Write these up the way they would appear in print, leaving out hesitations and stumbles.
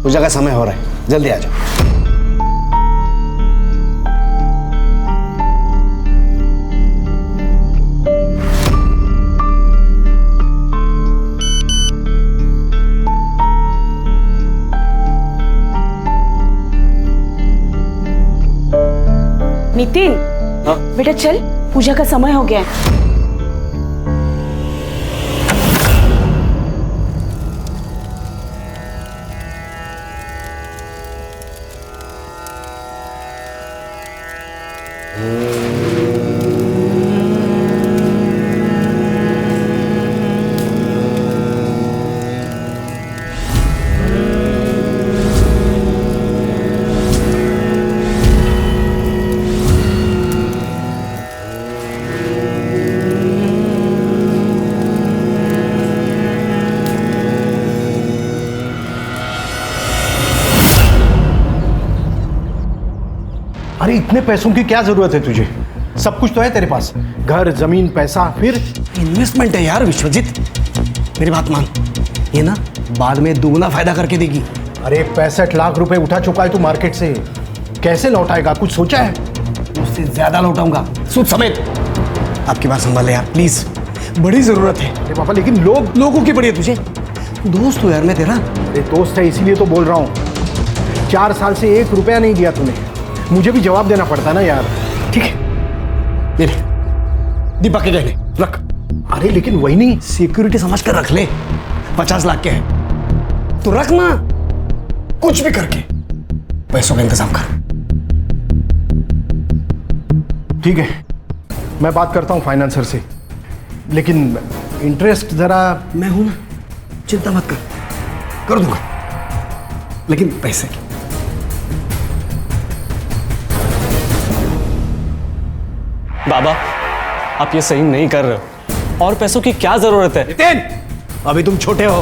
पूजा का समय हो रहा है, जल्दी आ जाओ। नितिन, बेटा चल, पूजा का समय हो गया है। अरे इतने पैसों की क्या जरूरत है तुझे? सब कुछ तो है तेरे पास, घर जमीन पैसा। फिर इन्वेस्टमेंट है यार विश्वजीत, मेरी बात मान, ये ना बाद में दुगना फायदा करके देगी। अरे 65 लाख रुपए उठा चुका है तू मार्केट से, कैसे लौटाएगा? कुछ सोचा है? उससे ज्यादा लौटाऊंगा, सूद समेत। आपकी बात संभाले यार प्लीज, बड़ी जरूरत है। अरे पापा लेकिन लोगों की पड़ी है तुझे, दोस्त हो यार मैं तेरा। अरे दोस्त है इसीलिए तो बोल रहा हूँ। 4 साल से 1 रुपया नहीं दिया तूने, मुझे भी जवाब देना पड़ता ना यार। ठीक है, ले ले, दीपक के गहने रख। अरे लेकिन वही नहीं, सिक्योरिटी समझ कर रख ले, 50 लाख के है तो रख ना, कुछ भी करके पैसों का इंतजाम कर। ठीक है, मैं बात करता हूँ फाइनेंसर से, लेकिन इंटरेस्ट जरा। मैं हूं ना, चिंता मत कर दूंगा, लेकिन पैसे की। बाबा, आप ये सही नहीं कर रहे हो, और पैसों की क्या जरूरत है? नितिन, अभी तुम छोटे हो,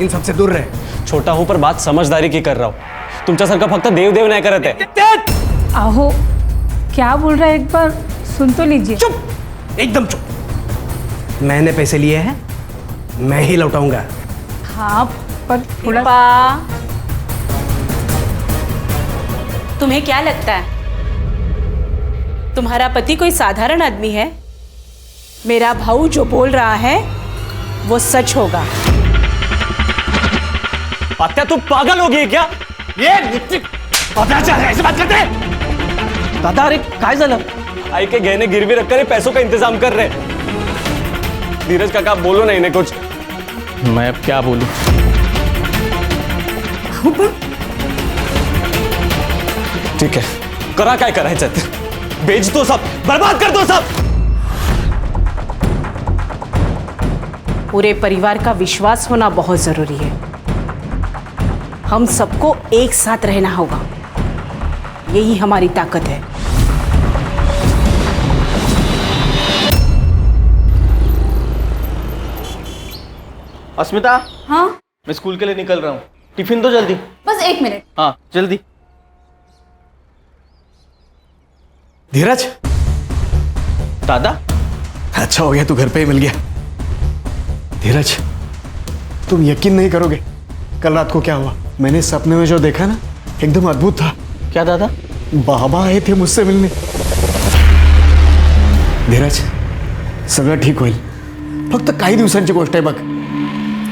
इन सबसे दूर रहे। छोटा हूं पर बात समझदारी की कर रहा हूं। तुमच्यासारखं फक्त देव देव नाही करत आहे। आहो, क्या बोल रहा है, एक बार सुन तो लीजिए। चुप, एकदम चुप। मैंने पैसे लिए हैं, मैं ही लौटाऊंगा। हाँ, पर थोड़ा तुम्हें क्या लगता है तुम्हारा पति कोई साधारण आदमी है? मेरा भाऊ जो बोल रहा है वो सच होगा। आत्या तू पागल हो गई क्या? ये ऐसे बात करते हैं? दादा अरे काय झालं? आई के गहने गिरवी रखकर पैसों का इंतजाम कर रहे। धीरज काका बोलो ना इन्हें कुछ। मैं अब क्या बोलूं? ठीक है, करा काय करायचं, बेच दो सब, बर्बाद कर दो सब। पूरे परिवार का विश्वास होना बहुत जरूरी है। हम सबको एक साथ रहना होगा, यही हमारी ताकत है। अस्मिता, हाँ, मैं स्कूल के लिए निकल रहा हूँ, टिफिन दो जल्दी। बस 1 मिनट। हाँ जल्दी। धीरज, दादा, अच्छा हो गया तू घर पे ही मिल गया। धीरज, तुम यकीन नहीं करोगे कल रात को क्या हुआ। मैंने सपने में जो देखा ना, एकदम अद्भुत था। क्या दादा? बाबा आए थे मुझसे मिलने। धीरज, सगळं ठीक होईल, फक्त काही दिवसांची गोष्ट आहे बघ।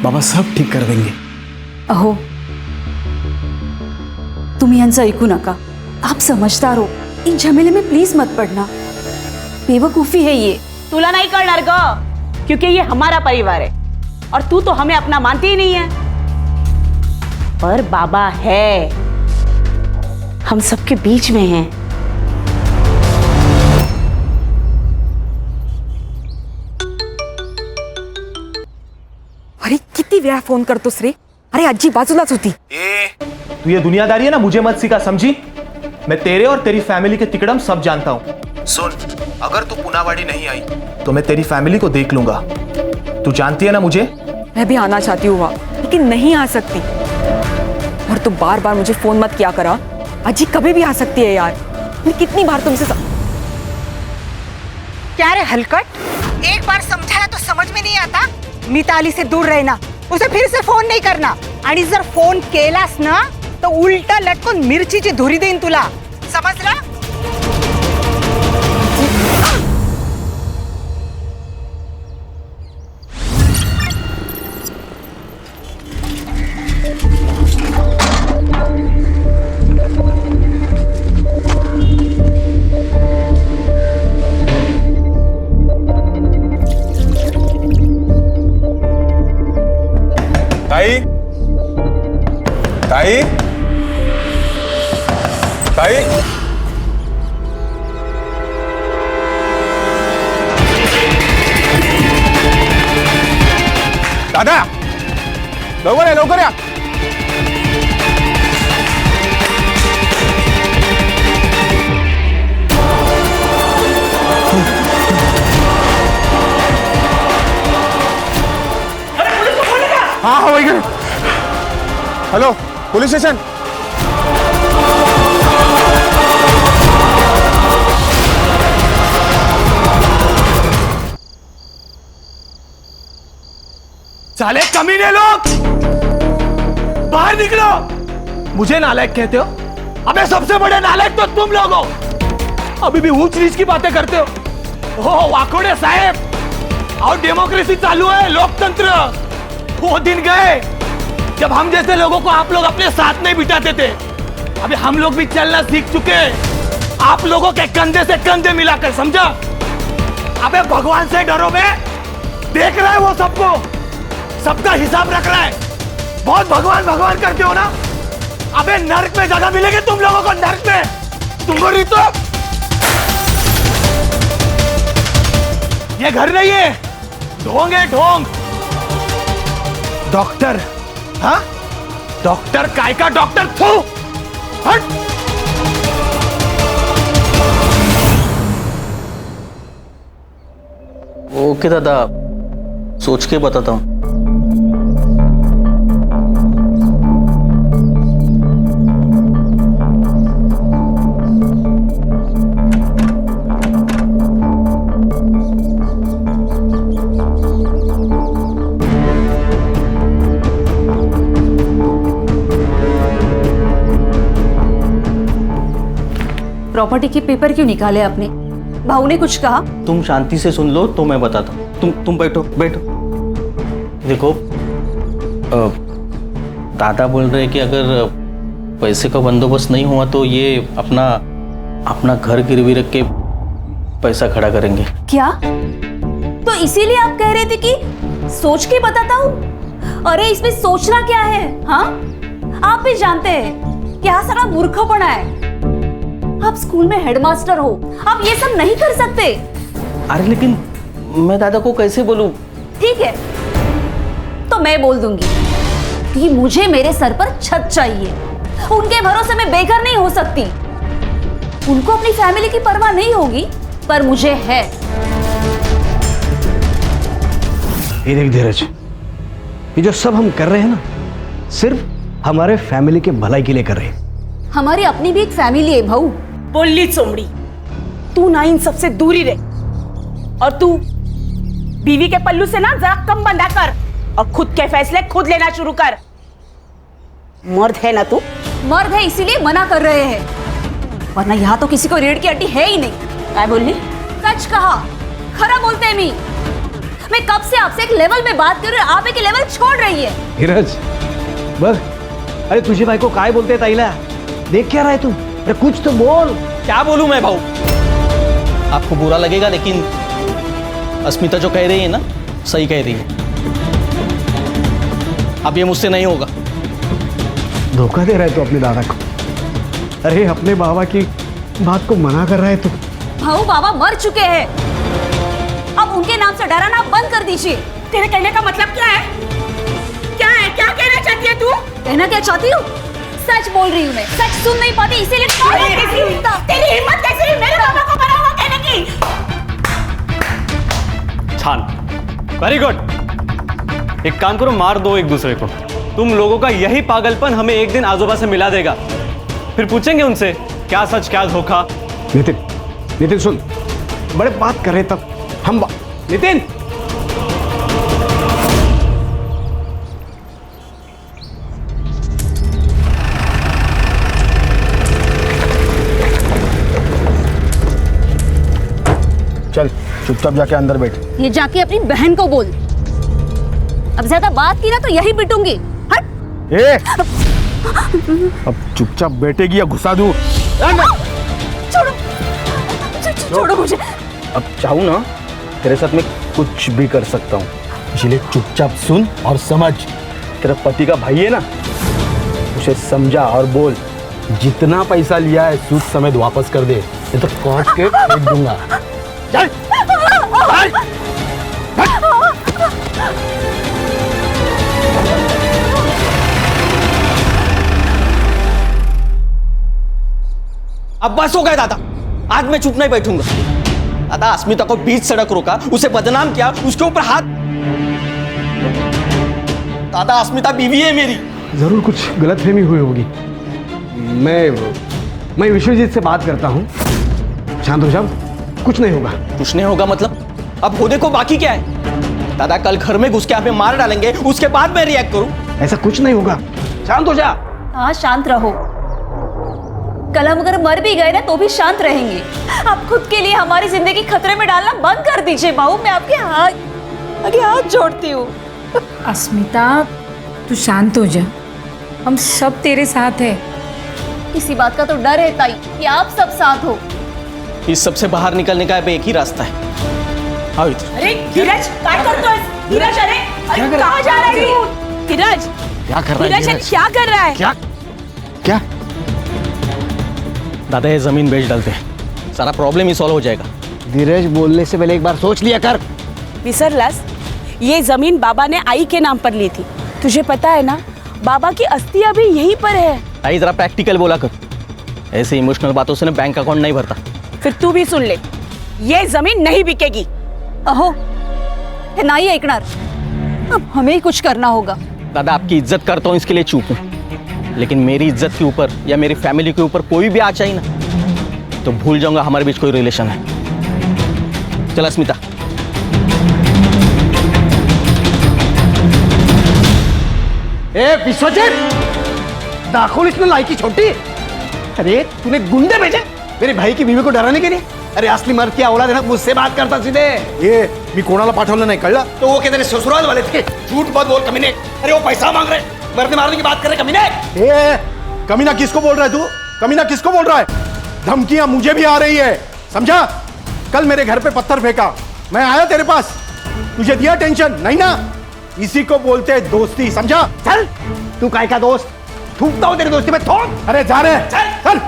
बाबा सब ठीक कर देंगे। अहो, तुम्ही यांचं ऐकू नका, आप समझदार हो, इन झमेले में प्लीज मत पड़ना, बेवकूफी है ये। तुला नहीं करणार ग, क्योंकि ये हमारा परिवार है और तू तो हमें अपना मानती ही नहीं है। पर बाबा है, हम सबके बीच में हैं। अरे किती वेळा फोन करतोस रे? अरे आजी बाजूलाच होती। तू ये दुनियादारी है ना, मुझे मत सिखा, समझी? मैं तेरे और तेरी फैमिली के तिकड़म सब जानता हूँ। सुन, अगर तू पुनावाड़ी नहीं आई तो मैं तेरी फैमिली को देख लूंगा। तू जानती है ना मुझे। मैं भी आना चाहती हूँ वहाँ, लेकिन नहीं आ सकती। और तू बार बार मुझे फोन मत किया करा, अजी कभी भी आ सकती है यार। मैं कितनी बार तुमसे क्या रे हलकट, एक बार समझाया तो समझ में नहीं आता? मिताली से दूर रहना, उसे फिर से फोन नाही करना आणि जर फोन केलास ना तर उलटा लटकून मिरचीची धुरी देईन तुला समजलं. ताई ताई ताई दादा लवकर या लवकर या. हाँ हाँ वही हेलो पुलिस स्टेशन. साले कमीने लोग, बाहर निकलो. मुझे नालायक कहते हो? अबे सबसे बड़े नालायक तो तुम लोग हो. अभी भी ऊंच नीच की बातें करते हो. ओ वाकोड़े साहब, और डेमोक्रेसी चालू है, लोकतंत्र. वो दिन गए जब हम जैसे लोगों को आप लोग अपने साथ नहीं बिठाते थे. अभी हम लोग भी चलना सीख चुके हैं, आप लोगों के कंधे से कंधे मिलाकर, समझा? अबे भगवान से डरो बे. देख रहा है वो सबको, सबका हिसाब रख रहा है. बहुत भगवान भगवान करते हो ना. अबे नर्क में जगह मिलेगी तुम लोगों को, नर्क में. तुमको नहीं तो ये घर नहीं है, ढोंग है ढोंग. डॉक्टर, हाँ डॉक्टर काय का डॉक्टर. थू हट. ओके दादा, सोच के बताता हूँ. प्रॉपर्टी के पेपर क्यों निकाले आपने? भाऊ ने कुछ कहा? तुम शांति से सुन लो तो मैं बताता हूँ. तुम बैठो बैठो. देखो दादा बोल रहे हैं कि अगर पैसे का बंदोबस्त नहीं हुआ तो ये अपना घर गिरवी रख के पैसा खड़ा करेंगे. क्या? तो इसीलिए आप कह रहे थे कि सोच के बताता हूँ? अरे इसमें सोचना क्या है? हाँ, आप भी जानते हैं क्या सारा मूर्खपना है. आप स्कूल में हेडमास्टर हो, आप ये सब नहीं कर सकते. अरे लेकिन मैं दादा को कैसे बोलूं? ठीक है, तो मैं बोल दूंगी कि मुझे मेरे सर पर छत चाहिए. उनके भरोसे मैं बेघर नहीं हो सकती. उनको अपनी फैमिली की परवाह नहीं होगी, पर मुझे है. ये देख धीरज, ये जो सब हम कर रहे हैं ना, सिर्फ हमारे फैमिली के भलाई के लिए कर रहे हैं. हमारी अपनी भी एक फैमिली है भाऊ. बोली चोमड़ी, तू ना इन सबसे दूरी रहे. और तू बीवी के पल्लू से ना जरा कम बंधा कर और खुद के फैसले खुद लेना शुरू कर. मर्द है ना तू? मर्द है इसीलिए मना कर रहे हैं, वरना यहाँ तो किसी को रीढ़ की हड्डी है ही नहीं. क्या बोलनी? सच कहा, खरा बोलते हैं. मैं कब से आपसे एक लेवल में बात कर रही हूँ, आप एक लेवल छोड़ रही है. धीरज बघ, अरे तुझी बायको काय बोलते ताईला? देख क्या रहा है तू? अरे कुछ तो बोल. क्या बोलूं मैं भाऊ? आपको बुरा लगेगा लेकिन अस्मिता जो कह रही है ना, सही कह रही है. अब ये मुझसे नहीं होगा. धोखा दे रहा है तू अपने दादा को. अरे अपने बाबा की बात को मना कर रहा है तू. भाऊ बाबा मर चुके हैं, अब उनके नाम से डराना बंद कर दीजिए. तेरे कहने का मतलब क्या है? क्या है? क्या कहना चाहती है तू? कहना क्या चाहती हूँ? सच बोल रही हूँ मैं. सच सुन नहीं पाती इसीलिए. तेरी हिम्मत कैसे हुई मेरे बाबा को मनाओ कहने की? छान, वेरी गुड. एक काम करो, मार दो एक दूसरे को. तुम लोगों का यही पागलपन हमें एक दिन आजोबा से मिला देगा. फिर पूछेंगे उनसे क्या सच क्या धोखा. नितिन सुन, बड़े बात कर रहे तब हम नितिन चुपचाप जाके अंदर बैठ। ये जाके अपनी बहन को बोल। अब ज्यादा बात की ना तो यही पिटूंगी। हट। ए! अब चुपचाप बैठेगी या घुसा दूं? छोड़ो छोड़ो मुझे। अब चाहूँ ना तेरे साथ मैं कुछ भी कर सकता हूँ, इसलिए चुपचाप सुन और समझ। तेरा पति का भाई है ना, उसे समझा और बोल जितना पैसा लिया है सूद समेत वापस कर दे, नहीं तो काट के फेंक दूंगा। चल, चल। अब बस हो गया दादा, आज मैं चुप नहीं बैठूंगा। दादा अस्मिता को बीच सड़क रोका, उसे बदनाम किया, उसके ऊपर हाथ। दादा अस्मिता बीवी है मेरी। जरूर कुछ गलतफहमी हुई होगी। मैं विश्वजीत से बात करता हूँ। शांत हो जाओ, कुछ नहीं होगा। कुछ नहीं होगा मतलब? अब होने को बाकी क्या है? दादा कल घर में घुस के हमें मार डालेंगे, उसके बाद मैं रिएक्ट करूं? ऐसा कुछ नहीं होगा, शांत हो जा। हाँ शांत रहो। कल हम अगर मर भी गए ना तो भी शांत रहेंगे। आप खुद के लिए हमारी जिंदगी खतरे में डालना बंद कर दीजिए बाबू। मैं आपके हाथ जोड़ती हूँ। अस्मिता तू शांत हो जा, हम सब तेरे साथ है। इसी बात का तो डर है ताई कि आप सब साथ हो। इस सबसे बाहर निकलने का अब एक ही रास्ता है। आओ इधर। अरे धीरज क्या करते हो? धीरज अरे कहाँ जा रहा है तू? धीरज क्या कर रहा है? धीरज क्या कर रहा है? क्या क्या? दादा ये जमीन बेच डालते हैं, सारा प्रॉब्लम ही सॉल्व हो जाएगा। धीरज, बोलने से पहले एक बार सोच लिया कर। विसरलास, ये जमीन बाबा ने आई के नाम पर ली थी। तुझे पता है ना, बाबा की अस्थि अभी यहीं पर है। ताई जरा प्रैक्टिकल बोला कर, ऐसे इमोशनल बातों से ना बैंक अकाउंट नहीं भरता। फिर तू भी सुन ले, ये जमीन नहीं बिकेगी। अहो हे नाही ऐकणार, अब हमें ही कुछ करना होगा। दादा आपकी इज्जत करता हूँ इसके लिए चूक हूँ, लेकिन मेरी इज्जत के ऊपर या मेरी फैमिली के ऊपर कोई भी आ चाहिए ना तो भूल जाऊंगा हमारे बीच कोई रिलेशन है। चल अस्मिता। ए विश्वजीत, दाखिल इसमें लायकी छोटी। अरे तूने गुंडे भेजे मेरे भाई की बीवी को डराने के लिए? अरे असली मर्द की औलाद है ना, मुझसे बात करता सीधे। ये मी कोणाला पाठवलं नाही, कळलं? तो वो कहते ससुराल वाले थे। झूठ मत बोल कमीने। अरे वो पैसा मांग रहे, मरने मारने की बात कर रहे कमीने। ए, कमीना किसको बोल रहा है तू? कमीना किसको बोल रहा है? धमकियां मुझे भी आ रही है, समझा? कल मेरे घर पे पत्थर फेंका, मैं आया तेरे पास, तुझे दिया टेंशन नहीं ना? इसी को बोलते हैं दोस्ती, समझा? चल, तू काय का दोस्त? थूकता हूँ तेरी दोस्ती में, थूक। अरे जा रहे हैं, चल।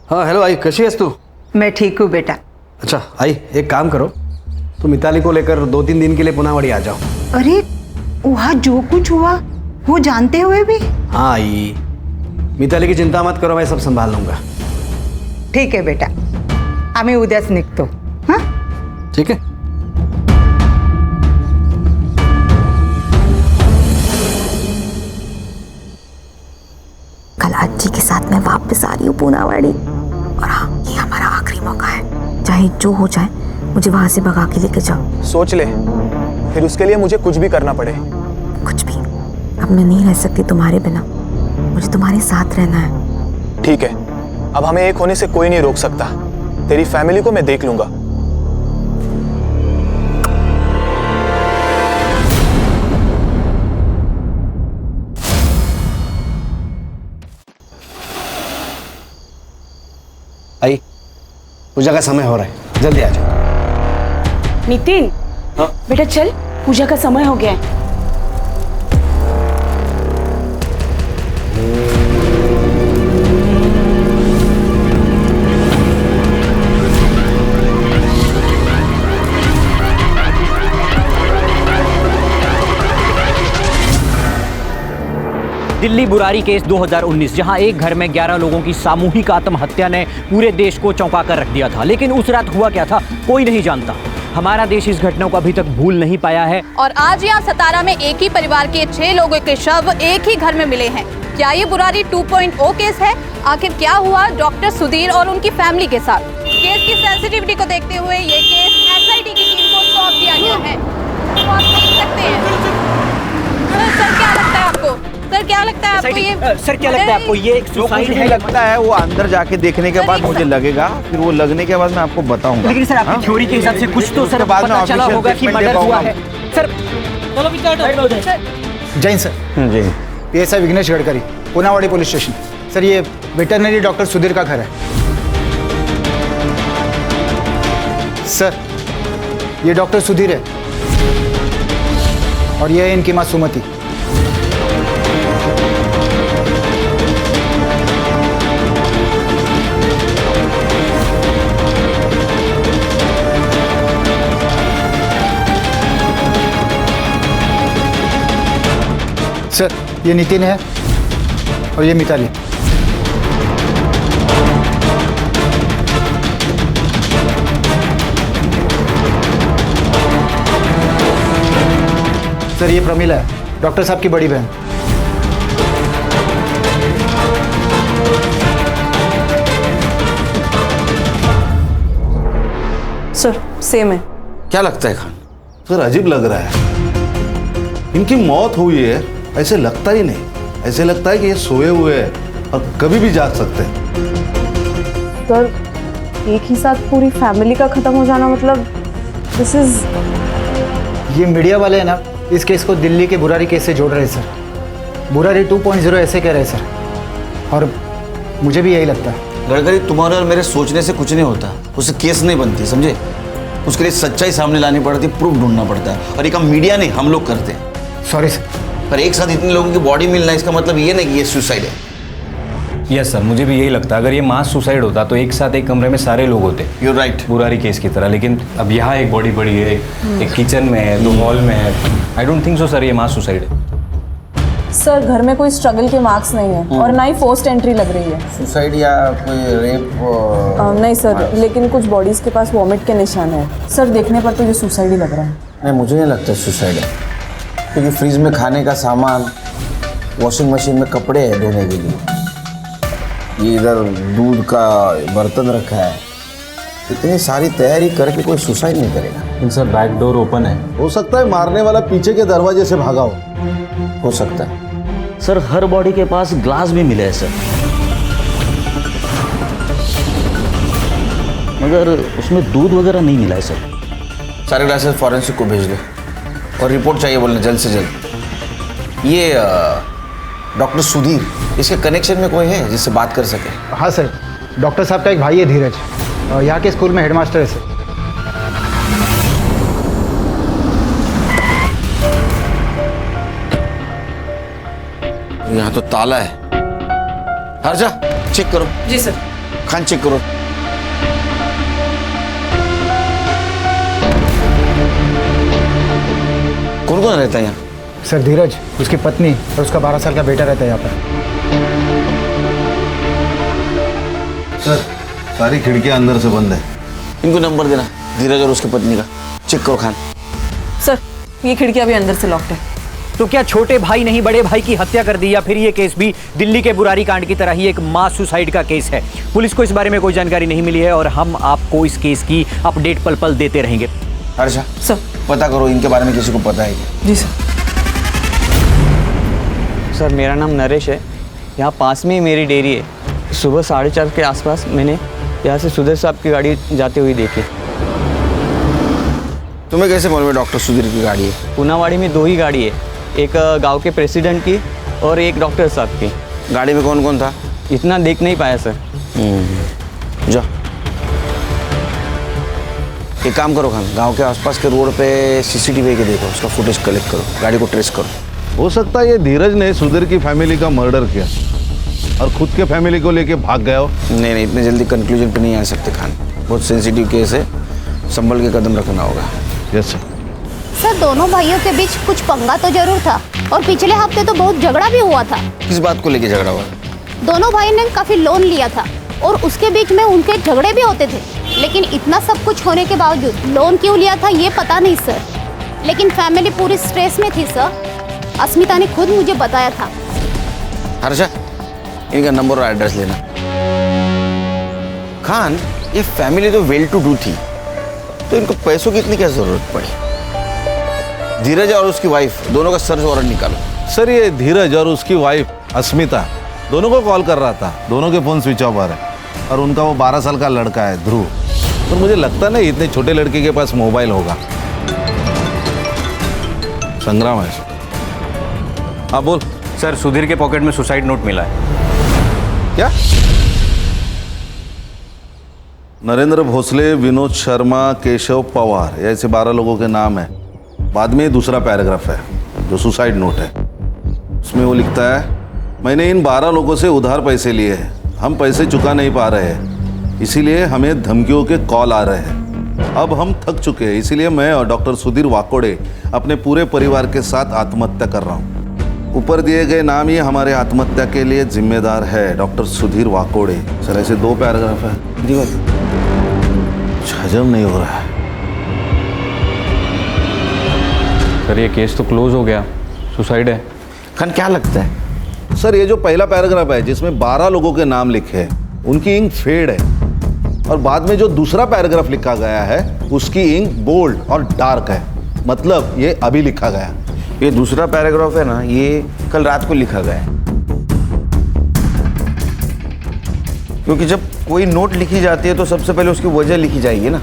हाँ हेलो आई, कैसी है तू? मैं ठीक हूँ बेटा। अच्छा आई, एक काम करो, तुम मिताली को लेकर 2-3 दिन के लिए पुनावाड़ी आ जाओ। अरे वहाँ जो कुछ हुआ वो जानते हुए भी? हाँ आई, मिताली की चिंता मत करो, मैं सब संभाल लूंगा। ठीक है बेटा, आम्ही उद्याच निघतो। हाँ ठीक है। कल आजी के साथ मैं वापस आ रही हूँ पूनावाड़ी, और हाँ ये हमारा आखिरी मौका है। चाहे जो हो जाए मुझे वहां से भगा के लेके जाओ। सोच ले, फिर उसके लिए मुझे कुछ भी करना पड़े। कुछ भी, अब मैं नहीं रह सकती तुम्हारे बिना, मुझे तुम्हारे साथ रहना है। ठीक है, अब हमें एक होने से कोई नहीं रोक सकता। तेरी फैमिली को मैं देख लूंगा। आई, पूजा का समय हो रहा है, जल्दी आ जाओ। नितिन, हाँ? बेटा चल, पूजा का समय हो गया है। दिल्ली बुरारी केस 2019, जहां एक घर में 11 लोगों की सामूहिक आत्महत्या ने पूरे देश को चौंका कर रख दिया था। लेकिन उस रात हुआ क्या था कोई नहीं जानता। हमारा देश इस घटना को अभी तक भूल नहीं पाया है। और आज यहाँ सतारा में एक ही परिवार के 6 लोगों के शव एक ही घर में मिले हैं। क्या ये बुरारी 2.0 केस है? आखिर क्या हुआ डॉक्टर सुधीर और उनकी फैमिली के साथ? केस की सेंसिटिविटी को देखते हुए ये केस एसआईटी की टीम को सौंप दिया गया है। तो आप देख सकते हैं। सर क्या लगता है आपको? सर क्या लगता है आपको ये? सर क्या लगता है आपको ये सुसाइड है? लगता है वो अंदर जाके देखने के बाद मुझे लगेगा, फिर वो लगने के बाद मैं आपको बताऊंगा। लेकिन सर आपकी थ्योरी के हिसाब से कुछ तो सर पता चला होगा कि मर्डर हुआ है। Sir Jain sir. जी PSI Vighnesh Gadkari, Punawadi police station. Sir ये वेटरनरी डॉक्टर सुधीर का घर है। सर ये डॉक्टर सुधीर है और ये है इनकी माँ सुमति। सर ये नितिन है और ये मिताली। सर ये प्रमिला है, डॉक्टर साहब की बड़ी बहन। सर सेम है। क्या लगता है खान? सर अजीब लग रहा है। इनकी मौत हुई है ऐसे लगता ही नहीं। ऐसे लगता है कि ये सोए हुए हैं और कभी भी जाग सकते हैं। सर एक ही साथ पूरी फैमिली का खत्म हो जाना मतलब दिस इज। ये मीडिया वाले हैं ना, इस केस को दिल्ली के बुरारी केस से जोड़ रहे हैं सर। बुरारी 2.0 ऐसे कह रहे हैं सर, और मुझे भी यही लगता है। गडकरी तुम्हारे और मेरे सोचने से कुछ नहीं होता, उससे केस नहीं बनती, समझे? उसके लिए सच्चाई सामने लानी पड़ती, प्रूफ ढूंढना पड़ता है, और ये काम मीडिया नहीं हम लोग करते हैं। Sorry sir. पर एक साथ इतने लोगों की बॉडी मिलना इसका मतलब ये नहीं कि ये सुसाइड है। यस सर, मुझे भी यही लगता है। अगर ये मास सुसाइड होता तो एक साथ एक कमरे में सारे लोग होते। यू राइट, बुरारी केस की तरह। लेकिन अब यहाँ एक बॉडी पड़ी है, एक किचन में है, 2 हॉल में है। I don't think so sir ये मास सुसाइड है। सर घर में कोई स्ट्रगल के मार्क्स नहीं है और ना ही फोर्स्ड एंट्री लग रही है। सुसाइड या कोई रेप? नहीं सर, लेकिन कुछ बॉडीज के पास वॉमिट के निशान है। सर देखने पर तो ये सुसाइड ही लग रहा है। नहीं, मुझे नहीं लगता सुसाइड है, क्योंकि फ्रिज में खाने का सामान, वॉशिंग मशीन में कपड़े हैं धोने के लिए, ये इधर दूध का बर्तन रखा है। इतनी सारी तैयारी करके कोई सुसाइड नहीं करेगा। लेकिन सर बैक डोर ओपन है। हो सकता है मारने वाला पीछे के दरवाजे से भागा हो सकता है। सर हर बॉडी के पास ग्लास भी मिले हैं सर, मगर उसमें दूध वगैरह नहीं मिला है सर। सारे ग्लासेस फॉरेंसिक को भेज दो और रिपोर्ट चाहिए बोलने जल्द से जल्द। ये डॉक्टर सुधीर, इसके कनेक्शन में कोई है जिससे बात कर सके? हाँ सर, डॉक्टर साहब का एक भाई है धीरज, यहाँ के स्कूल में हेडमास्टर है सर। यहाँ तो ताला है। हर्षा चेक करो। जी सर। खान चेक करो। कौन कौन रहता है यहाँ? सर धीरज, उसकी पत्नी और उसका 12 साल का बेटा रहता है यहाँ पर। सर सारी खिड़कियां अंदर से बंद है। इनको नंबर देना, धीरज और उसकी पत्नी का। चेक करो खान। सर ये खिड़कियां भी अंदर से लॉक्ड है। तो क्या छोटे भाई नहीं बड़े भाई की हत्या कर दी, या फिर ये केस भी दिल्ली के बुरारी कांड की तरह ही एक मास सुसाइड का केस है? पुलिस को इस बारे में कोई जानकारी नहीं मिली है और हम आपको इस केस की अपडेट पल पल देते रहेंगे। हर्षा सर पता करो इनके बारे में किसी को पता है क्या? जी सर। सर मेरा नाम नरेश है, यहाँ पास में ही मेरी डेयरी है। सुबह 4:30 के आसपास मैंने यहाँ से सुधीर साहब की गाड़ी जाते हुए देखी। तुम्हें कैसे मालूम है डॉक्टर सुधीर की गाड़ी है? पुनावाड़ी में 2 ही गाड़ी है, एक गांव के प्रेसिडेंट की और एक डॉक्टर साहब की। गाड़ी में कौन कौन था? इतना देख नहीं पाया सर। जा एक काम करो खान, गांव के आसपास के रोड पे CCTV के देखो, उसका फुटेज कलेक्ट करो, गाड़ी को ट्रेस करो। हो सकता है ये धीरज ने सुधीर की फैमिली का मर्डर किया और खुद के फैमिली को लेके भाग गया हो। नहीं, इतने जल्दी कंक्लूजन पे नहीं आ सकते खान, बहुत सेंसिटिव केस है, संभल के कदम रखना होगा। Yes sir. सर दोनों भाइयों के बीच कुछ पंगा तो जरूर था और पिछले हफ्ते तो बहुत झगड़ा भी हुआ था। किस बात को लेके झगड़ा हुआ? दोनों भाई ने काफी लोन लिया था और उसके बीच में उनके झगड़े भी होते थे, लेकिन इतना सब कुछ होने के बावजूद लोन क्यों लिया था ये पता नहीं सर, लेकिन फैमिली पूरी स्ट्रेस में थी सर। अस्मिता ने खुद मुझे बताया था। हर्षा, इनका नंबर और एड्रेस लेना। खान, ये फैमिली तो वेल टू डू थी, तो इनको पैसों की इतनी क्या जरूरत पड़ी? धीरज और उसकी वाइफ दोनों का सर्च वारंट निकालो। सर ये धीरज और उसकी वाइफ अस्मिता दोनों को कॉल कर रहा था, दोनों के फोन स्विच ऑफ आ रहे हैं और उनका वो 12 साल का लड़का है ध्रुव, तो मुझे लगता नहीं इतने छोटे लड़के के पास मोबाइल होगा। संग्राम है। हाँ बोल। सर सुधीर के पॉकेट में सुसाइड नोट मिला है। क्या? नरेंद्र भोसले, विनोद शर्मा, केशव पवार, ऐसे 12 लोगों के नाम है। बाद में दूसरा पैराग्राफ है जो सुसाइड नोट है, उसमें वो लिखता है, मैंने इन 12 लोगों से उधार पैसे लिए हैं, हम पैसे चुका नहीं पा रहे हैं, इसीलिए हमें धमकियों के कॉल आ रहे हैं। अब हम थक चुके हैं, इसीलिए मैं और डॉक्टर सुधीर वाकोड़े अपने पूरे परिवार के साथ आत्महत्या कर रहा हूँ। ऊपर दिए गए नाम ही हमारे आत्महत्या के लिए जिम्मेदार है, डॉक्टर सुधीर वाकोड़े। सर ऐसे 2 पैराग्राफ है। हजम नहीं हो रहा है। सर ये केस तो क्लोज हो गया, सुसाइड है। खान क्या लगता है? सर ये जो पहला पैराग्राफ है जिसमें 12 लोगों के नाम लिखे हैं, उनकी इंक फेड है, और बाद में जो दूसरा पैराग्राफ लिखा गया है उसकी इंक बोल्ड और डार्क है, मतलब ये अभी लिखा गया। ये दूसरा पैराग्राफ है ना, ये कल रात को लिखा गया है, क्योंकि जब कोई नोट लिखी जाती है तो सबसे पहले उसकी वजह लिखी जाएगी ना,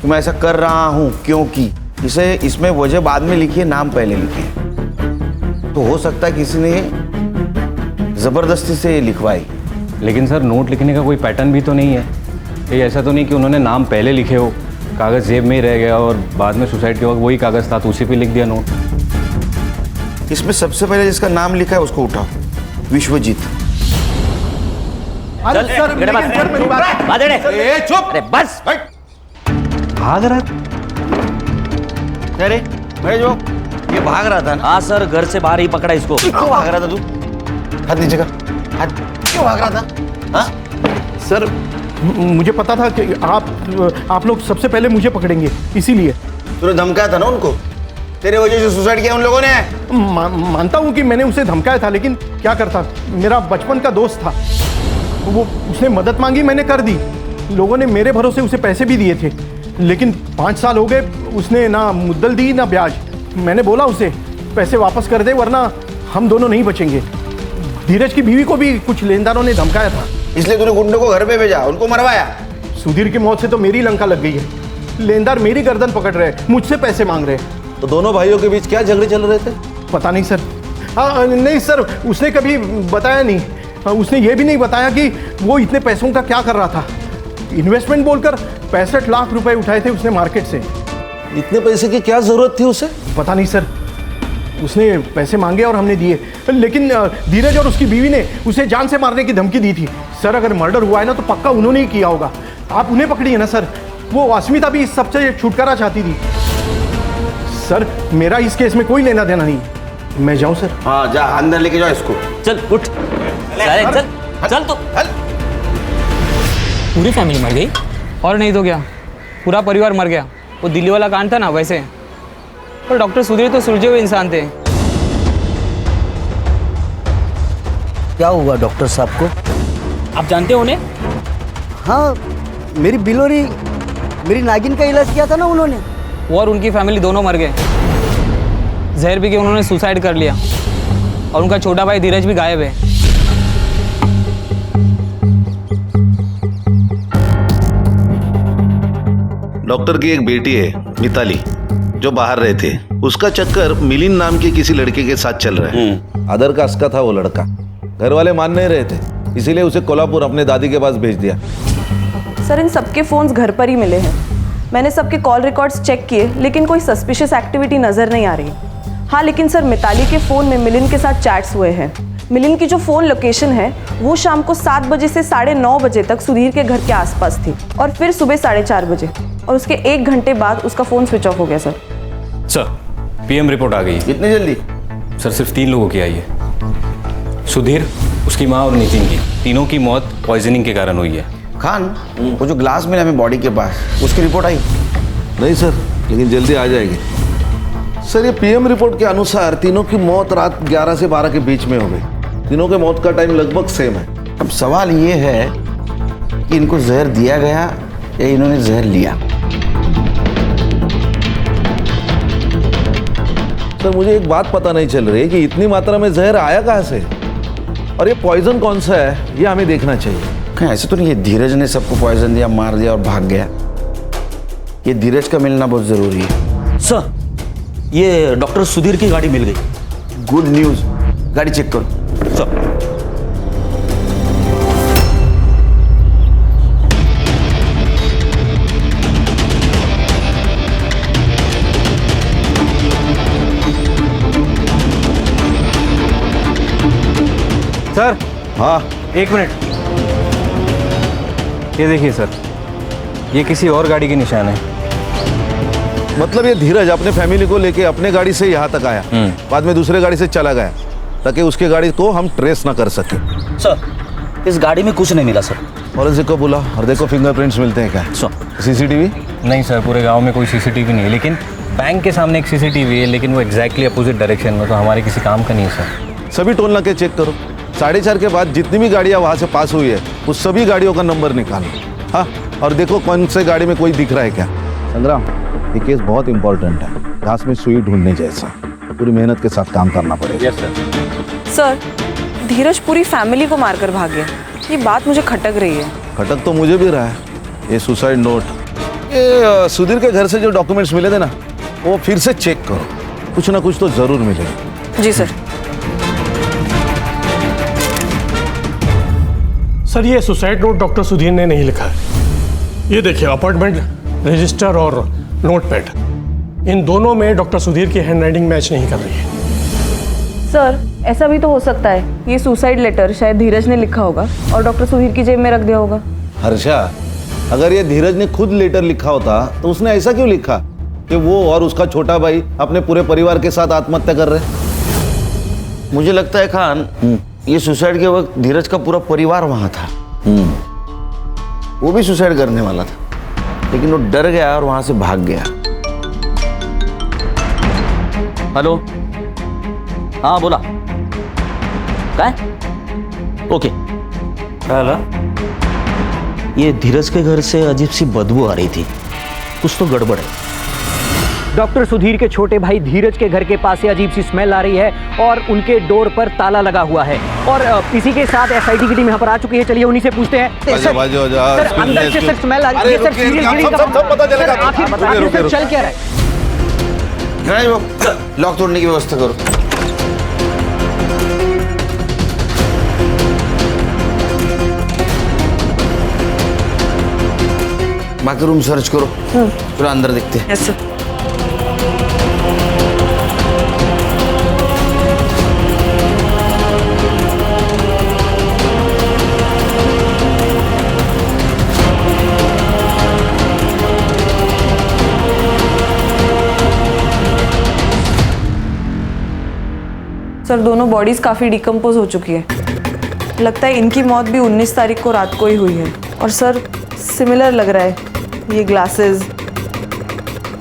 कि मैं ऐसा कर रहा हूँ क्योंकि। इसे इसमें वजह बाद में लिखी है, नाम पहले लिखे है, तो हो सकता है किसी ने जबरदस्ती से लिखवाई। लेकिन सर नोट लिखने का कोई पैटर्न भी तो नहीं है, ये ऐसा तो नहीं कि उन्होंने नाम पहले लिखे हो, कागज़ जेब में ही रह गया और बाद में सुसाइड के वक्त वही कागज़ था तो उसी पे लिख दिया नोट। इसमें सबसे पहले जिसका नाम लिखा है उसको उठाओ, विश्वजीत। अरे सर मेरी बात। ए चुप! अरे बस भाग रहा? अरे भाई जो ये भाग रहा था ना? हाँ सर, घर से बाहर ही पकड़ा इसको। क्यों भाग रहा था तू? हाथ नीचे कर। हाथ क्यों भाग रहा था? हाँ? सर मुझे पता था कि आप लोग सबसे पहले मुझे पकड़ेंगे, इसीलिए। तूने धमकाया था ना उनको? तेरे वजह से सुसाइड किया उन लोगों ने? मानता हूँ कि मैंने उसे धमकाया था, लेकिन क्या करता, मेरा बचपन का दोस्त था, वो उसने मदद मांगी, मैंने कर दी। लोगों ने मेरे भरोसे उसे पैसे भी दिए थे, लेकिन 5 साल हो गए, उसने ना मुद्दल दी ना ब्याज। मैंने बोला उसे पैसे वापस कर दे वरना हम दोनों नहीं बचेंगे। धीरज की बीवी को भी कुछ लेनदारों ने धमकाया था, इसलिए तूने गुंडों को घर पे भेजा, उनको मरवाया। सुधीर की मौत से तो मेरी लंका लग गई है। लेनदार मेरी गर्दन पकड़ रहे, मुझसे पैसे मांग रहे। तो दोनों भाइयों के बीच क्या झगड़े चल रहे थे? पता नहीं सर। नहीं सर, उसने कभी बताया नहीं। उसने ये भी नहीं बताया कि वो इतने पैसों का क्या कर रहा था। इन्वेस्टमेंट बोलकर 65 लाख रुपए उठाए थे उसने मार्केट से। इतने पैसे की क्या जरूरत थी उसे? पता नहीं सर, उसने पैसे मांगे और हमने दिए, लेकिन धीरज और उसकी बीवी ने उसे जान से मारने की धमकी दी थी। सर अगर मर्डर हुआ है ना तो पक्का उन्होंने ही किया होगा। आप उन्हें पकड़िए ना सर। वो अस्मिता भी इस सबसे छुटकारा चाहती थी। सर मेरा इस केस में कोई लेना देना नहीं। मैं जाऊं सर? हाँ जा, अंदर लेके जाओ इसको। चल उठ, चल तो। पूरी फैमिली मर गई? और नहीं तो क्या, पूरा परिवार मर गया। वो दिल्ली वाला कांड था ना वैसे। पर डॉक्टर सुधीर तो सुलझे हुए इंसान थे। क्या हुआ डॉक्टर साहब को? आप जानते हो उन्हें? हाँ, मेरी बिलोरी, मेरी नागिन का इलाज किया था ना उन्होंने। वो और उनकी फैमिली दोनों मर गए। जहर पी के उन्होंने सुसाइड कर लिया और उनका छोटा भाई धीरज भी गायब है। डॉक्टर की एक बेटी है मिताली, जो बाहर रहते, उसका चक्कर मिलिंद नाम के किसी लड़के के साथ चल रहा है। अदर कास्ट का था वो लड़का। घर वाले मान नहीं रहे थे, इसीलिए उसे कोल्हापुर अपने दादी के पास भेज दिया। सर इन सबके फोन्स घर पर ही मिले हैं। मैंने सबके कॉल रिकॉर्ड्स चेक किए, लेकिन कोई सस्पिशियस एक्टिविटी नजर नहीं आ रही। हाँ लेकिन सर मिताली के फ़ोन में मिलिंद के साथ चैट्स हुए हैं। मिलिंद की जो फ़ोन लोकेशन है वो शाम को 7 बजे से 9:30 बजे तक सुधीर के घर के आसपास थी और फिर सुबह 4:30 बजे, और उसके 1 घंटे बाद उसका फ़ोन स्विच ऑफ हो गया सर। सर पीएम रिपोर्ट आ गई है। इतनी जल्दी? सर सिर्फ 3 लोगों की आई है, सुधीर, उसकी माँ और नितिन की। तीनों की मौत पॉइजनिंग के कारण हुई है। खान, वो जो ग्लास मिला हमें बॉडी के पास, उसकी रिपोर्ट आई? नहीं सर, लेकिन जल्दी आ जाएगी। सर ये पीएम रिपोर्ट के अनुसार तीनों की मौत रात 11 से 12 के बीच में हो गई। तीनों के मौत का टाइम लगभग सेम है। अब सवाल ये है कि इनको जहर दिया गया या इन्होंने जहर लिया। सर मुझे एक बात पता नहीं चल रही कि इतनी मात्रा में जहर आया कहाँ से, और ये पॉइजन कौन सा है, ये हमें देखना चाहिए। कहीं ऐसे तो नहीं है धीरज ने सबको पॉइजन दिया, मार दिया और भाग गया? ये धीरज का मिलना बहुत जरूरी है। सर ये डॉक्टर सुधीर की गाड़ी मिल गई। Good news. गाड़ी चेक करो। सर सर हाँ 1 मिनट, ये देखिए सर, ये किसी और गाड़ी के निशान है। मतलब ये धीरज अपने फैमिली को लेके अपने गाड़ी से यहाँ तक आया, बाद में दूसरे गाड़ी से चला गया ताकि उसके गाड़ी को हम ट्रेस ना कर सके। सर इस गाड़ी में कुछ नहीं मिला सर। फॉरेंसिक को बुला और देखो फिंगरप्रिंट्स मिलते हैं क्या। सीसीटीवी? नहीं सर, पूरे गांव में कोई सीसीटीवी नहीं है, लेकिन बैंक के सामने एक सीसीटीवी है, लेकिन वो एग्जैक्टली अपोजिट डायरेक्शन में, तो हमारे किसी काम का नहीं है सर। सभी टोल नाके चेक करो, 4:30 के बाद जितनी भी गाड़ियाँ वहाँ से पास हुई है उस सभी गाड़ियों का नंबर निकालो। हाँ, और देखो कौन से गाड़ी में कोई दिख रहा है क्या। संग्राम, ये केस बहुत इंपॉर्टेंट है, घास में सुई ढूंढने जैसा। पूरी मेहनत के साथ काम करना पड़ेगा। Yes sir. सर धीरज पूरी फैमिली को मारकर भाग गया, ये बात मुझे खटक रही है। खटक तो मुझे भी रहा है। ये सुसाइड नोट, ये सुधीर के घर से जो डॉक्यूमेंट्स मिले थे ना, वो फिर से चेक करो, कुछ ना कुछ तो जरूर मिलेगा। जी सर। सर ये सुसाइड नोट डॉक्टर सुधीर ने नहीं लिखा है। ये देखिए अपॉइंटमेंट रजिस्टर और नोटपैड, इन दोनों में डॉक्टर सुधीर की हैंडराइटिंग मैच नहीं कर रही है। सर ऐसा भी तो हो सकता है ये सुसाइड लेटर शायद धीरज ने लिखा होगा और डॉक्टर सुधीर की जेब में रख दिया होगा। हर्षा, अगर ये धीरज ने खुद लेटर लिखा होता तो उसने ऐसा क्यों लिखा कि वो और उसका छोटा भाई अपने पूरे परिवार के साथ आत्महत्या कर रहे? मुझे लगता है खान, ये सुसाइड के वक्त धीरज का पूरा परिवार वहां था। वो भी सुसाइड करने वाला था, लेकिन वो डर गया और वहां से भाग गया। हेलो, हाँ बोला, क्या? ओके। हेलो, ये धीरज के घर से अजीब सी बदबू आ रही थी, कुछ तो गड़बड़ है। डॉक्टर सुधीर के छोटे भाई धीरज के घर के पास से अजीब सी स्मेल आ रही है और उनके डोर पर ताला लगा हुआ है, और इसी के साथ एसआईटी की टीम यहाँ पर आ चुकी है। चलिए उन्हीं से पूछते हैं। सर अंदर से सर स्मेल आ रही है। सर आखिर चल क्या रहा है? लॉक तोड़ने की व्यवस्था करो। बाकी रूम सर्च करो, पूरा अंदर देखते हैं। Yes sir. सर दोनों बॉडीज काफ़ी डिकम्पोज हो चुकी है, लगता है इनकी मौत भी 19 तारीख को रात को ही हुई है। और सर सिमिलर लग रहा है, ये ग्लासेस,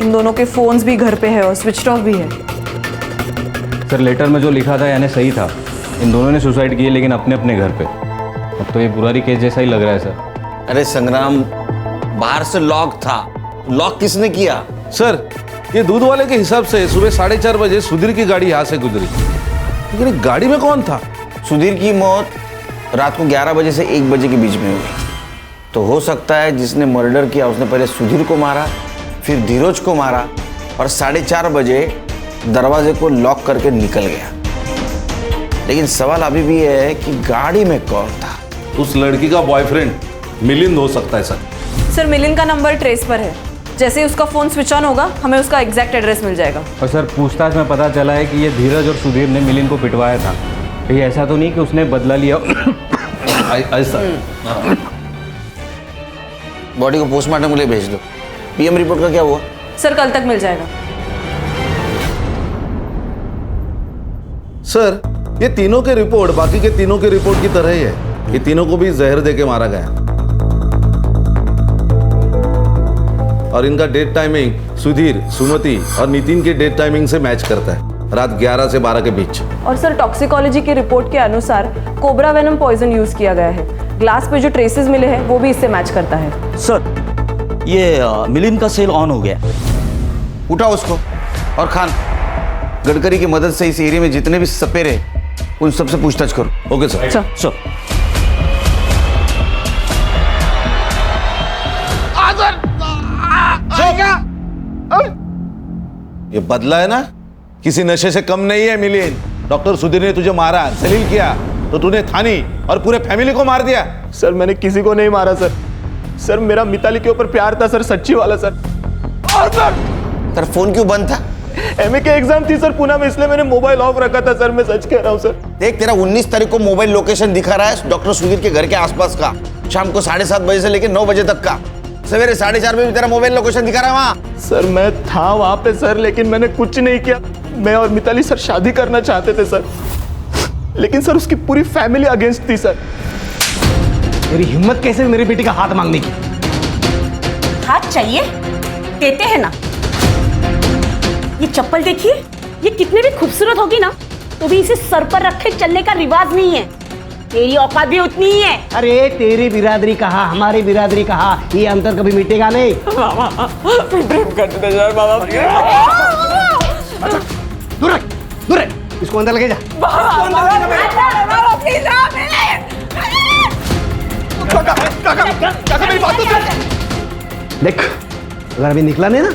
इन दोनों के फ़ोन्स भी घर पे है और स्विच ऑफ भी है। सर लेटर में जो लिखा था यानी सही था, इन दोनों ने सुसाइड किए लेकिन अपने अपने घर पे। अब तो ये बुरारी केस जैसा ही लग रहा है सर। अरे संग्राम, बाहर से लॉक था, लॉक किसने किया? सर ये दूध वाले के हिसाब से सुबह 4:30 बजे सुधीर की गाड़ी यहाँ से गुजरी, लेकिन गाड़ी में कौन था? सुधीर की मौत रात को 11 बजे से 1 बजे के बीच में हुई, तो हो सकता है जिसने मर्डर किया उसने पहले सुधीर को मारा, फिर धीरज को मारा और 4:30 बजे दरवाजे को लॉक करके निकल गया। लेकिन सवाल अभी भी है कि गाड़ी में कौन था? उस लड़की का बॉयफ्रेंड मिलिंद हो सकता है सर। सर मिलिंद का नंबर ट्रेस पर है, जैसे ही उसका फ़ोन स्विच ऑन होगा हमें उसका एग्जैक्ट एड्रेस मिल जाएगा। और सर पूछताछ में पता चला है कि ये धीरज और सुधीर ने मिलिंद को पिटवाया था। कहीं ऐसा तो नहीं कि उसने बदला लिया? ऐसा बॉडी को पोस्टमार्टम के लिए भेज दो। पीएम रिपोर्ट का क्या हुआ? सर कल तक मिल जाएगा। सर ये तीनों के रिपोर्ट बाकी के तीनों के रिपोर्ट की तरह ही है। ये तीनों को भी जहर देके मारा गया और इनका डेट टाइमिंग सुधीर, सुमति और नितिन के डेट टाइमिंग से मैच करता है, रात 11 से 12 के बीच। और सर टॉक्सिकोलॉजी की रिपोर्ट के अनुसार कोबरा वेनम पॉइजन यूज किया गया है। ग्लास पे जो ट्रेसेस मिले हैं वो भी इससे मैच करता है। सर ये मिलिंद का सेल ऑन हो गया। उठाओ उसको और खान गडकरी की मदद से इस एरिया में जितने भी सपेरे उन सबसे पूछताछ करो। Okay sir. सर ये बदला है ना, किसी नशे से कम नहीं है मिलिंद। डॉक्टर सुधीर ने तुझे मारा, जलील किया तो तूने थानी और पूरे फैमिली को मार दिया। सर मैंने किसी को नहीं मारा सर। सर मेरा मिताली के ऊपर प्यार था सर, सच्ची वाला सर। और सर तेरा फोन क्यों बंद था? एमए के एग्जाम थी सर पुणे में, इसलिए मैंने मोबाइल ऑफ रखा था सर। मैं सच कह रहा हूँ सर। देख तेरा 19 तारीख को मोबाइल लोकेशन दिखा रहा है डॉक्टर सुधीर के घर के आसपास का, शाम को 7:30 बजे से लेकर 9 बजे तक का। सवेरे 4:30 बजे भी तेरा मोबाइल लोकेशन दिखा रहा है वहाँ। सर मैं था वहाँ पे सर, लेकिन मैंने कुछ नहीं किया। मैं और मिताली सर शादी करना चाहते थे सर, लेकिन सर उसकी पूरी फैमिली अगेंस्ट थी सर। मेरी हिम्मत कैसे मेरी बेटी का हाथ मांगने की? हाथ चाहिए, देते हैं ना। ये चप्पल देखिए, ये कितने भी खूबसूरत होगी ना तो भी इसे सर पर रखे चलने का रिवाज नहीं है। तेरी औकात भी उतनी ही है। अरे तेरी बिरादरी कहा, हमारी बिरादरी कहा, ये अंतर कभी मिटेगा नहीं। अच्छा, दूर रख, दूर रख, इसको अंदर लगे जा। देख अगर अभी निकला नहीं ना,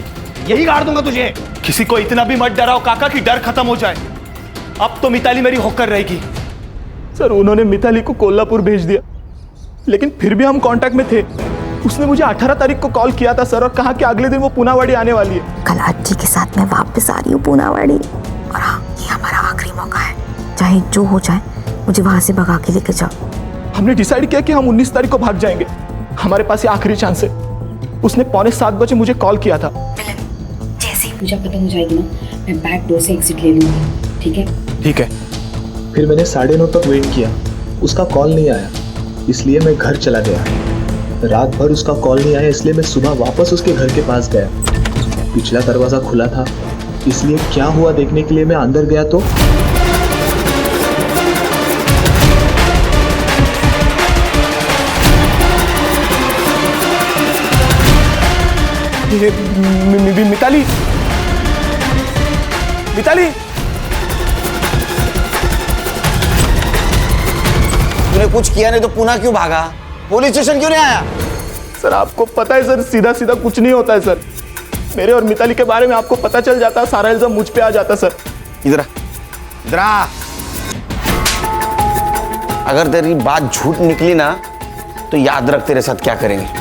यही गाड़ दूंगा तुझे। किसी को इतना भी मत डराओ काका कि डर खत्म हो जाए। अब तो मिताली मेरी होकर रहेगी। सर उन्होंने मिताली को कोल्हापुर भेज दिया, लेकिन फिर भी हम कांटेक्ट में थे। उसने मुझे 18 तारीख को कॉल किया था सर, और कहा कि अगले दिन वो पुनावाड़ी आने वाली है। कल आजी के साथ मैं वापस आ रही हूँ पुनावाड़ी, और हाँ ये हमारा आखिरी मौका है। चाहे जो हो जाए मुझे वहां से भगा के लेके जाओ। हमने डिसाइड किया कि हम 19 तारीख को भाग जाएंगे। हमारे पास ये आखिरी चांस है। उसने 6:45 बजे मुझे कॉल किया था। जैसे ही पूजा खत्म हो जाएगी ना, मैं बैक डोर से एग्जिट ले लूंगी। ठीक है? ठीक है। फिर मैंने 9:30 तक वेट किया, उसका कॉल नहीं आया, इसलिए मैं घर चला गया। रात भर उसका कॉल नहीं आया, इसलिए मैं सुबह वापस उसके घर के पास गया। पिछला दरवाजा खुला था, इसलिए क्या हुआ देखने के लिए मैं अंदर गया तो मिताली, मिताली, तूने कुछ किया नहीं तो पुणे क्यों भागा? पुलिस स्टेशन क्यों नहीं आया? सर आपको पता है सर, सीधा सीधा कुछ नहीं होता है सर। मेरे और मिताली के बारे में आपको पता चल जाता, सारा इल्जाम मुझ पे आ जाता सर। इधर इधर आ। अगर तेरी बात झूठ निकली ना तो याद रख तेरे साथ क्या करेंगे।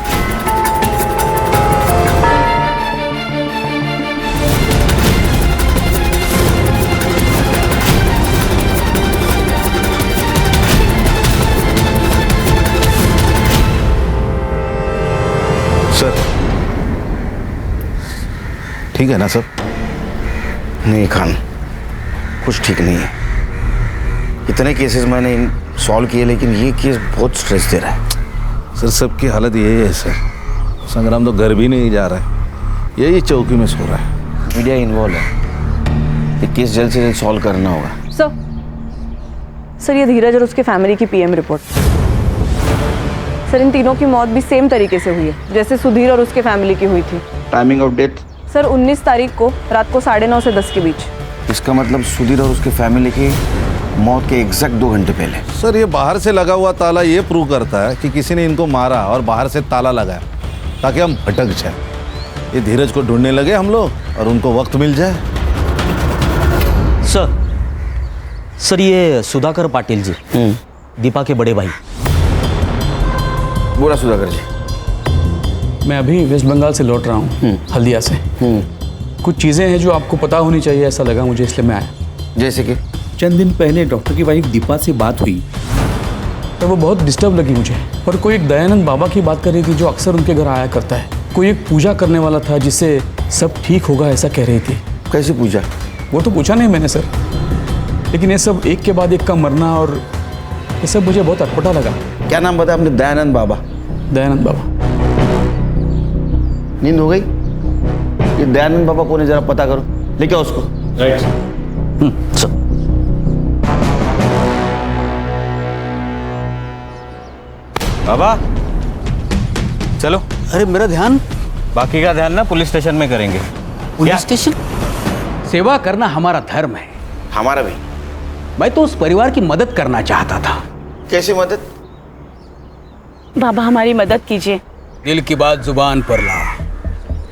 सर ठीक है ना सब? नहीं खान, कुछ ठीक नहीं है। इतने केसेस मैंने सॉल्व किए, लेकिन ये केस बहुत स्ट्रेस दे रहा है। सर सबकी हालत यही है सर। संग्राम तो घर भी नहीं जा रहा है, यही चौकी में सो रहा है। मीडिया इन्वॉल्व है, ये केस जल्द से जल्द सॉल्व करना होगा। सर ये धीरज और उसके फैमिली की पीएम रिपोर्ट। सर इन तीनों की मौत भी सेम तरीके से हुई है जैसे सुधीर और उसके फैमिली की हुई थी। Timing of death? सर 19 तारीख को रात को 9:30 से 10 के बीच। इसका मतलब सुधीर और उसके फैमिली की मौत के एग्जैक्ट 2 घंटे पहले। सर ये बाहर से लगा हुआ ताला ये प्रूव करता है कि किसी ने इनको मारा और बाहर से ताला लगाया ताकि हम भटक जाए। ये धीरज को ढूंढने लगे हम लोग और उनको वक्त मिल जाए। सर ये सुधाकर पाटिल जी, दीपा के बड़े भाई। बोला सुधाकर जी। मैं अभी वेस्ट बंगाल से लौट रहा हूँ, हल्दिया से। कुछ चीज़ें हैं जो आपको पता होनी चाहिए, ऐसा लगा मुझे, इसलिए मैं आया। जैसे कि चंद दिन पहले डॉक्टर की वाइफ दीपा से बात हुई तो वो बहुत डिस्टर्ब लगी मुझे। और कोई एक दयानंद बाबा की बात कर रही थी जो अक्सर उनके घर आया करता है। कोई एक पूजा करने वाला था जिससे सब ठीक होगा ऐसा कह रही थी। कैसी पूजा? वो तो पूछा नहीं मैंने सर, लेकिन ये सब एक के बाद एक का मरना और ये सब मुझे बहुत अटपटा लगा। क्या नाम बताया आपने? दयानंद बाबा। दयानंद बाबा। नींद हो गई? ये दयानंद बाबा कौन है जरा पता करो, लेके आओ उसको। राइट। बाबा चलो। अरे मेरा ध्यान, बाकी का ध्यान ना पुलिस स्टेशन में करेंगे। Police station? सेवा करना हमारा धर्म है। हमारा भी। मैं तो उस परिवार की मदद करना चाहता था। कैसी मदद? बाबा हमारी मदद कीजिए। दिल की बात जुबान पर ला,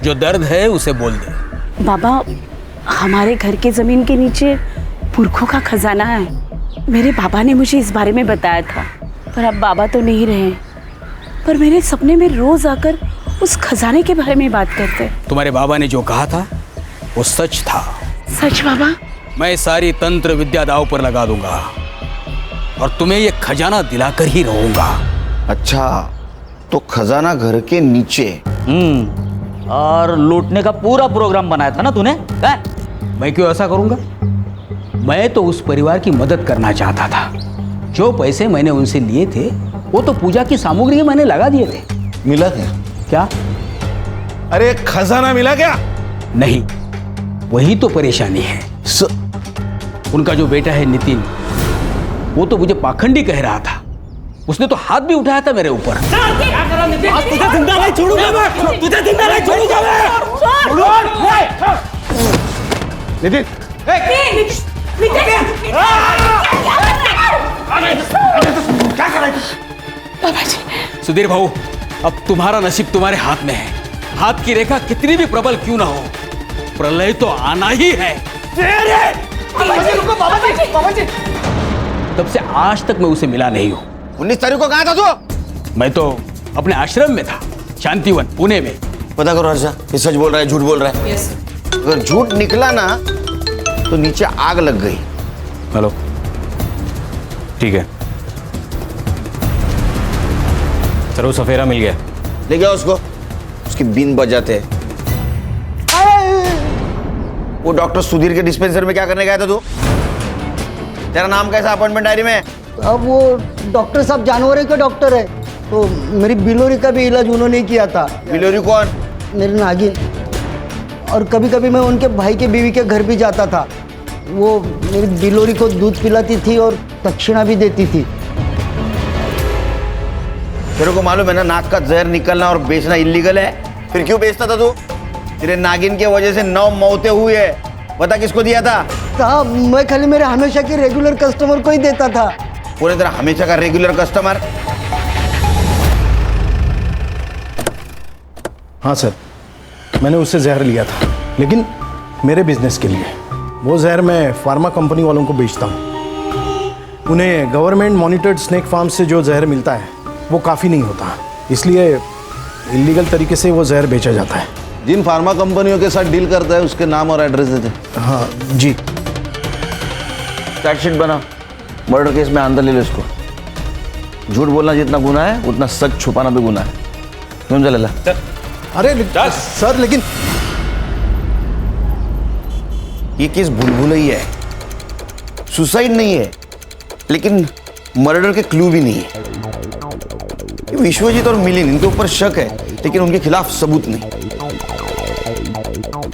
जो दर्द है उसे बोल दे। बाबा हमारे घर के जमीन के नीचे पुरखों का खजाना है। मेरे बाबा ने मुझे इस बारे में बताया था, पर अब बाबा तो नहीं रहे। पर मेरे सपने में रोज आकर उस खजाने के बारे में बात करते। तुम्हारे बाबा ने जो कहा था वो सच था। सच बाबा? मैं सारी तंत्र विद्या दांव पर लगा दूंगा और तुम्हें ये खजाना दिलाकर ही रहूंगा। अच्छा, तो खजाना घर के नीचे। और लूटने का पूरा प्रोग्राम बनाया था ना तूने? मैं क्यों ऐसा करूंगा? मैं तो उस परिवार की मदद करना चाहता था। जो पैसे मैंने उनसे लिए थे वो तो पूजा की सामग्री मैंने लगा दिए थे। मिला क्या? क्या? अरे खजाना मिला क्या? नहीं, वही तो परेशानी है। उनका जो बेटा है नितिन, वो तो मुझे पाखंडी कह रहा था। उसने तो हाथ भी उठाया था मेरे ऊपर। तुझे जिंदा नहीं छोड़ूंगा मैं, तुझे जिंदा नहीं छोड़ूंगा मैं। नितिन, क्या कर रहे बाबा जी। सुधीर भाऊ, अब तुम्हारा नसीब तुम्हारे हाथ में है। हाथ की रेखा कितनी भी प्रबल क्यों ना हो, प्रलय तो आना ही है। बाबा जी। तब से आज तक मैं उसे मिला नहीं हूँ। 19 तारीख को कहा था तू? मैं तो अपने आश्रम में था, शांतिवन पुणे में। पता करो हर्षा, ये सच बोल रहा है झूठ बोल रहा है? यस। अगर झूठ निकला ना तो नीचे आग लग गई। हेलो, ठीक है सर, वो सफेरा मिल गया। ले गया उसको, उसकी बीन बजाते हैं। वो डॉक्टर सुधीर के डिस्पेंसर में क्या करने गया था तू? तेरा नाम कैसा अपॉइंटमेंट डायरी में? अब वो डॉक्टर साहब जानवरों के डॉक्टर है, तो मेरी बिलोरी का भी इलाज उन्होंने किया था। बिलोरी कौन? मेरी नागिन। और कभी कभी मैं उनके भाई के बीवी के घर भी जाता था। वो मेरी बिलोरी को दूध पिलाती थी और दक्षिणा भी देती थी। तेरे को मालूम है ना, नाक का जहर निकलना और बेचना इलीगल है, फिर क्यों बेचता था तू? तेरे नागिन के वजह से 9 मौतें हुई है। बता किसको दिया था? साहब, मैं खाली मेरे हमेशा के रेगुलर कस्टमर को ही देता था। पूरे तेरा हमेशा का रेगुलर कस्टमर? हाँ सर, मैंने उससे जहर लिया था, लेकिन मेरे बिजनेस के लिए। वो जहर मैं फार्मा कंपनी वालों को बेचता हूँ। उन्हें गवर्नमेंट मॉनिटर्ड स्नेक फार्म से जो जहर मिलता है वो काफ़ी नहीं होता, इसलिए इलीगल तरीके से वो जहर बेचा जाता है। जिन फार्मा कंपनियों के साथ डील करता है उसके नाम और एड्रेस देते? हाँ जी। चार्जशीट बना, मर्डर केस में अंदर ले लो इसको। झूठ बोलना जितना गुनाह है उतना सच छुपाना भी गुनाह है। क्यों चलेला? अरे सर, लेकिन ये केस भूल ही है, सुसाइड नहीं है, लेकिन मर्डर के क्लू भी नहीं है। विश्वजीत और मिलिंद, इनके ऊपर शक है, लेकिन उनके खिलाफ सबूत नहीं।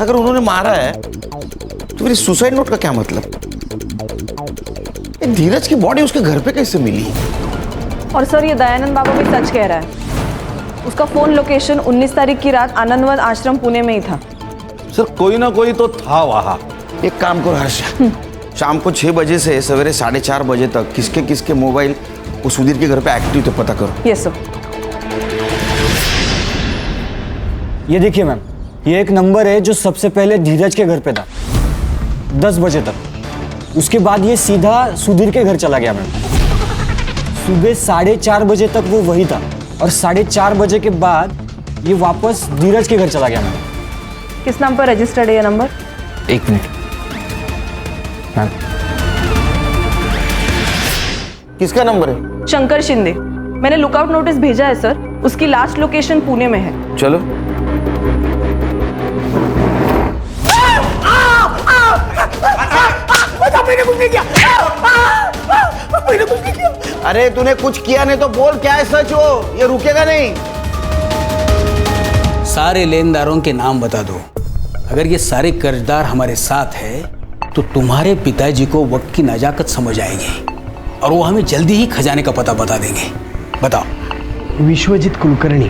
अगर उन्होंने मारा है तो फिर सुसाइड नोट का क्या मतलब? धीरज की बॉडी उसके घर पे कैसे मिली? और सर, ये दयानंद बाबा भी सच कह रहा है। उसका फोन लोकेशन 19 तारीख की रात आनंदवन आश्रम पुणे में ही था। सर, कोई ना कोई तो था वहां। एक काम करो हर्षा, शाम को 6 बजे से सवेरे 4:30 बजे तक किसके किसके मोबाइल वो सुधीर के घर पे एक्टिव थे पता करो। Yes sir. ये देखिए मैम, ये एक नंबर है जो सबसे पहले धीरज के घर पे था 10 बजे तक। उसके बाद ये सीधा सुधीर के घर चला गया मैम। सुबह 4:30 बजे तक वो वही था और 4:30 बजे के बाद ये वापस धीरज के घर चला गया मैम। किस नाम पर रजिस्टर्ड है ये नंबर? 1 minute ma'am. किसका नंबर है? शंकर शिंदे। मैंने लुकआउट नोटिस भेजा है सर। उसकी लास्ट लोकेशन पुणे में है। चलो। मैंने कुछ नहीं किया। अरे तूने कुछ किया नहीं तो बोल, क्या है सच वो, ये रुकेगा नहीं। सारे लेनदारों के नाम बता दो। अगर ये सारे कर्जदार हमारे साथ है तो तुम्हारे पिताजी को वक्त की नजाकत समझ आएगी और वो हमें जल्दी ही खजाने का पता बता देंगे। बताओ। विश्वजीत कुलकर्णी।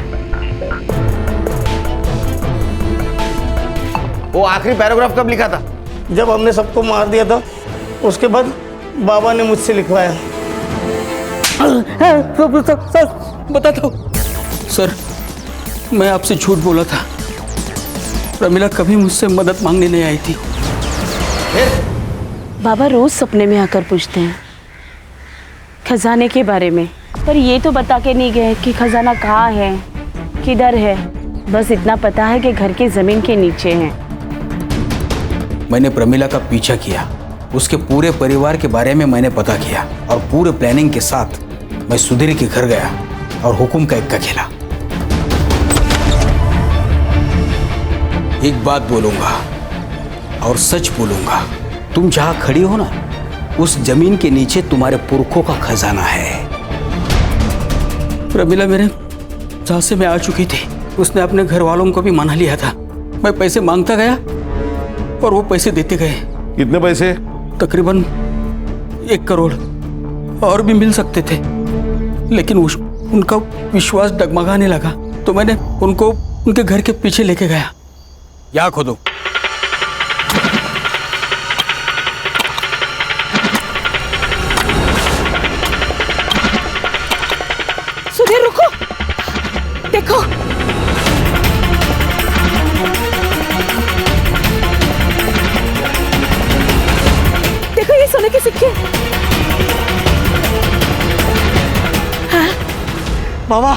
वो आखिरी पैराग्राफ कब लिखा था? जब हमने सबको मार दिया था उसके बाद बाबा ने मुझसे लिखवाया। बता दो। सर, मैं आपसे झूठ बोला था। प्रमिला कभी मुझसे मदद मांगने नहीं आई थी। बाबा रोज सपने में आकर पूछते हैं खजाने के बारे में, पर ये तो बता के नहीं गए कि खजाना कहाँ है, किधर है। बस इतना पता है कि घर की जमीन के नीचे है। मैंने प्रमिला का पीछा किया, उसके पूरे परिवार के बारे में मैंने पता किया और पूरे प्लानिंग के साथ मैं सुधीर के घर गया और हुकुम का इक्का खेला। एक बात बोलूंगा और सच बोलूंगा, तुम जहां खड़ी हो ना, उस जमीन के नीचे तुम्हारे पुरखों का खजाना है। प्रमिला मेरे झांसे में आ चुकी थी। उसने अपने घर वालों को भी मना लिया था। मैं पैसे मांगता गया और वो पैसे देते गए। कितने पैसे? तकरीबन 1 करोड़। और भी मिल सकते थे, लेकिन उनका विश्वास डगमगाने लगा तो मैंने उनको उनके घर के पीछे लेके गया। या खोदो। सुधीर रुको, देखो। देखो ये सोने के सिक्के। हाँ? बाबा,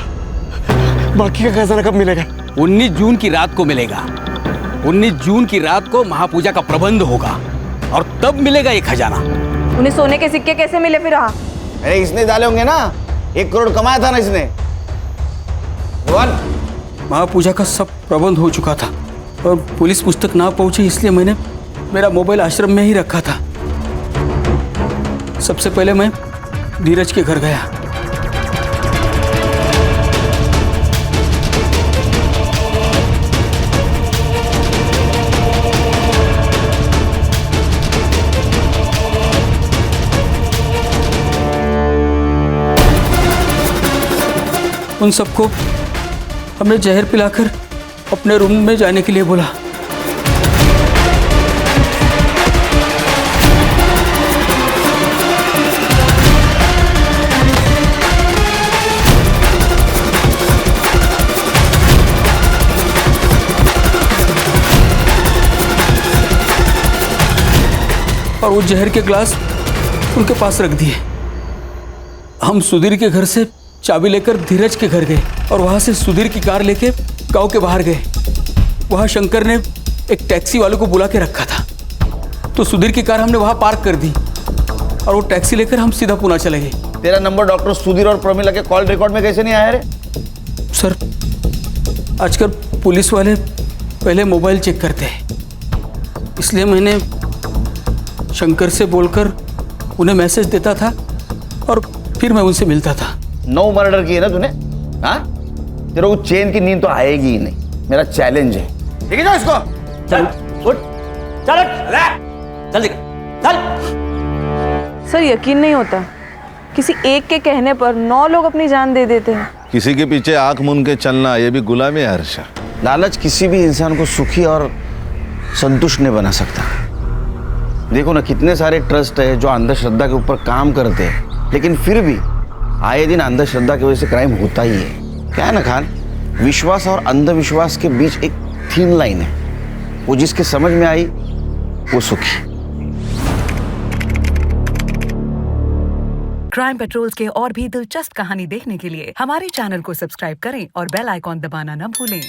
बाकी का खजाना कब मिलेगा? 19 जून की रात को मिलेगा। 19 जून की रात को महापूजा का प्रबंध होगा और तब मिलेगा ये खजाना। उन्हें सोने के सिक्के कैसे मिले फिर? अरे इसने डाले होंगे ना, 1 करोड़ कमाया था ना इसने। महापूजा का सब प्रबंध हो चुका था और पुलिस मुझ तक ना पहुंची, इसलिए मैंने मेरा मोबाइल आश्रम में ही रखा था। सबसे पहले मैं धीरज के घर गया। उन सबको हमने जहर पिलाकर अपने रूम में जाने के लिए बोला। और वो जहर के ग्लास उनके पास रख दिए। हम सुधीर के घर से चाबी लेकर धीरज के घर गए और वहां से सुधीर की कार लेके गांव के बाहर गए। वहां शंकर ने एक टैक्सी वाले को बुला के रखा था, तो सुधीर की कार हमने वहां पार्क कर दी और वो टैक्सी लेकर हम सीधा पुणे चले गए। तेरा नंबर डॉक्टर सुधीर और प्रमिला के कॉल रिकॉर्ड में कैसे नहीं आया रे? सर, आजकल पुलिस वाले पहले मोबाइल चेक करते हैं, इसलिए मैंने शंकर से बोलकर उन्हें मैसेज देता था और फिर मैं उनसे मिलता था। 9 मर्डर किए ना तूने? हाँ, तेरे को चैन की नींद तो आएगी ही नहीं। मेरा चैलेंज है। ठीक है जाओ इसको। चल उठ, चल जल्दी चल। सर, यकीन नहीं होता, किसी एक के कहने पर 9 लोग अपनी जान दे देते हैं। किसी के पीछे आंख मूंद के चलना, ये भी गुलामी है हर्षा। लालच किसी भी इंसान को सुखी और संतुष्ट नहीं बना सकता। देखो ना, कितने सारे ट्रस्ट है जो अंधश्रद्धा के ऊपर काम करते हैं, लेकिन फिर भी आए दिन अंधश्रद्धा की वजह से क्राइम होता ही है। क्या है ना खान, विश्वास और अंधविश्वास के बीच एक थीन लाइन है, वो जिसके समझ में आई वो सुखी। क्राइम पेट्रोल्स के और भी दिलचस्प कहानी देखने के लिए हमारे चैनल को सब्सक्राइब करें और बेल आइकॉन दबाना न भूलें।